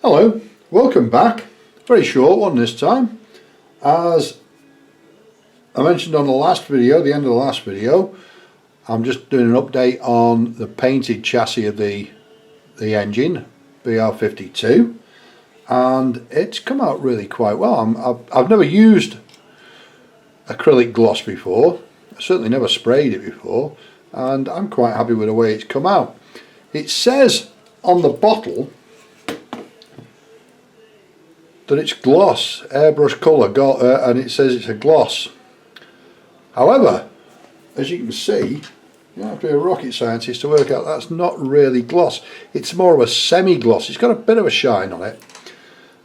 Hello, welcome back. Very short one this time. As I mentioned on the last video, the end of the last video, I'm just doing an update on the painted chassis of the engine, BR52, and it's come out really quite well. I've never used acrylic gloss before, I certainly never sprayed it before, and I'm quite happy with the way it's come out. It says on the bottle that it's gloss, airbrush colour, and it says it's a gloss. However, as you can see, you don't have to be a rocket scientist to work out that's not really gloss. It's more of a semi-gloss. It's got a bit of a shine on it.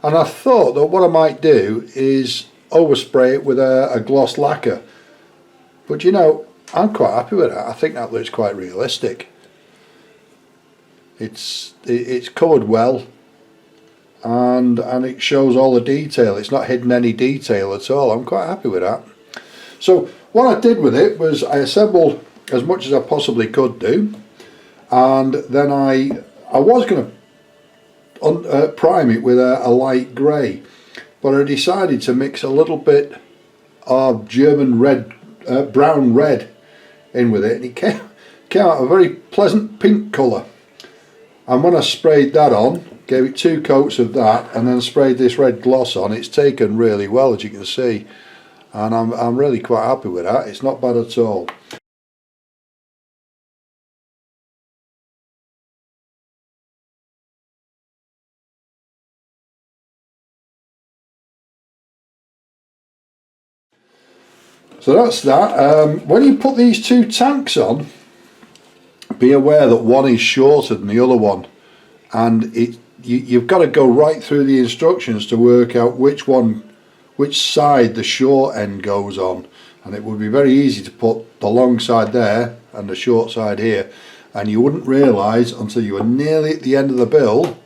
And I thought that what I might do is overspray it with a gloss lacquer. But you know, I'm quite happy with that. I think that looks quite realistic. It's covered well. And it shows all the detail. It's not hidden any detail at all. I'm quite happy with that. So what I did with it was I assembled as much as I possibly could do, and then I was going to prime it with a light grey, but I decided to mix a little bit of German red, brown red in with it, and it came out a very pleasant pink colour. And when I sprayed that on, gave it 2 coats of that, and then sprayed this red gloss on, it's taken really well, as you can see, and I'm really quite happy with that. It's not bad at all. So that's that. When you put these 2 tanks on, be aware that one is shorter than the other one, and you've got to go right through the instructions to work out which side the short end goes on, and it would be very easy to put the long side there and the short side here, and you wouldn't realise until you were nearly at the end of the build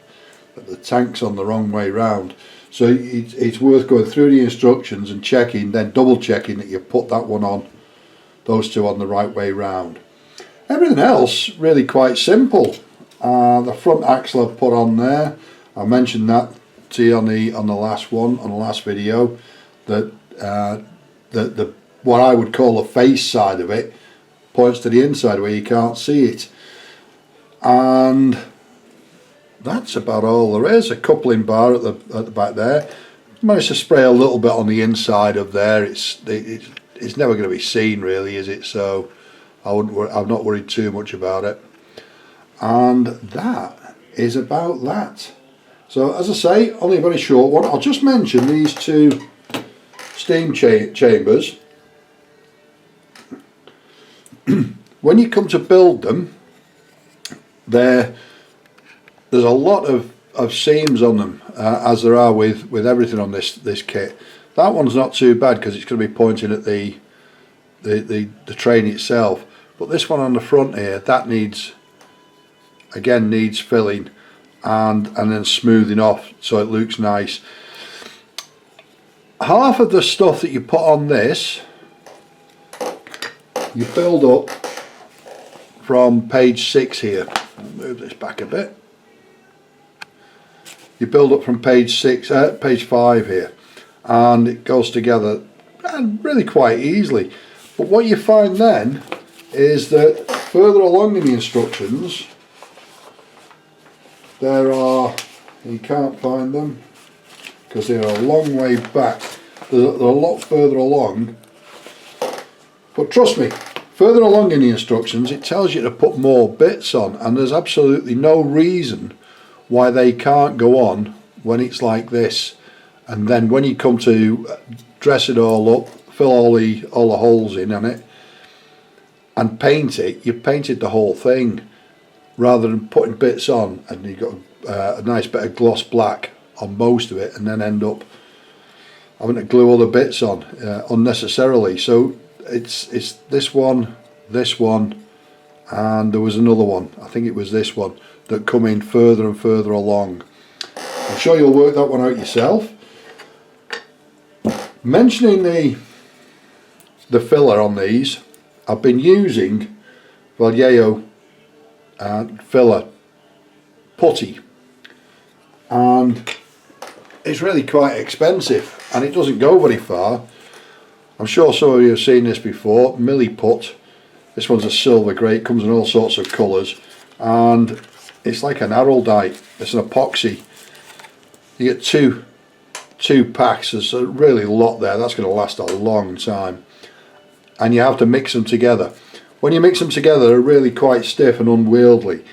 that the tank's on the wrong way round. So it's worth going through the instructions and checking, then double checking that you put that one on, those 2 on the right way round. Everything else really quite simple. The front axle I've put on there. I mentioned that to you on the last one, on the last video, that the what I would call the face side of it points to the inside where you can't see it, and that's about all there is. A coupling bar at the back there. Managed to spray a little bit on the inside of there. It's never going to be seen really, is it? So I'm not worried too much about it. And that is about that. So as I say, only a very short one. I'll just mention these 2 steam chambers. When you come to build them, there's a lot of seams on them, as there are with everything on this kit. That one's not too bad because it's going to be pointing at the train itself. But this one on the front here, that needs filling and then smoothing off so it looks nice. Half of the stuff that you put on this, you build up from page 6 here. I'll move this back a bit. You build up from page 5 here, and it goes together and really quite easily. But what you find then is that further along in the instructions, there are, you can't find them because they're a long way back, they're a lot further along, but trust me, further along in the instructions it tells you to put more bits on, and there's absolutely no reason why they can't go on when it's like this. And then when you come to dress it all up, fill all the holes in on it and paint it, you've painted the whole thing, rather than putting bits on and you've got a nice bit of gloss black on most of it and then end up having to glue other bits on unnecessarily. So it's this one, and there was another one, I think it was this one, that come in further and further along. I'm sure you'll work that one out yourself. Mentioning the filler on these, I've been using Vallejo filler putty, and it's really quite expensive, and it doesn't go very far. I'm sure some of you have seen this before. Milliput. This one's a silver grey. It comes in all sorts of colours, and it's like an araldite. It's an epoxy. You get two packs. There's a really lot there. That's going to last a long time, and you have to mix them together. When you mix them together, they're really quite stiff and unwieldy.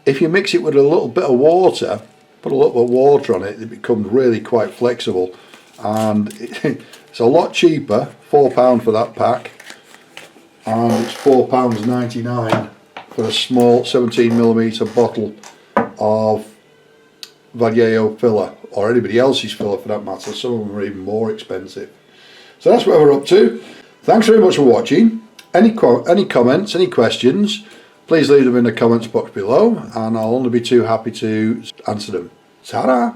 If you mix it with a little bit of water, put a little bit of water on it, it becomes really quite flexible, and it's a lot cheaper. £4 for that pack, and it's £4.99 for a small 17mm bottle of Vallejo filler, or anybody else's filler for that matter. Some of them are even more expensive. So that's what we're up to. Thanks very much for watching. Any comments, any questions, please leave them in the comments box below, and I'll only be too happy to answer them. Ta-da!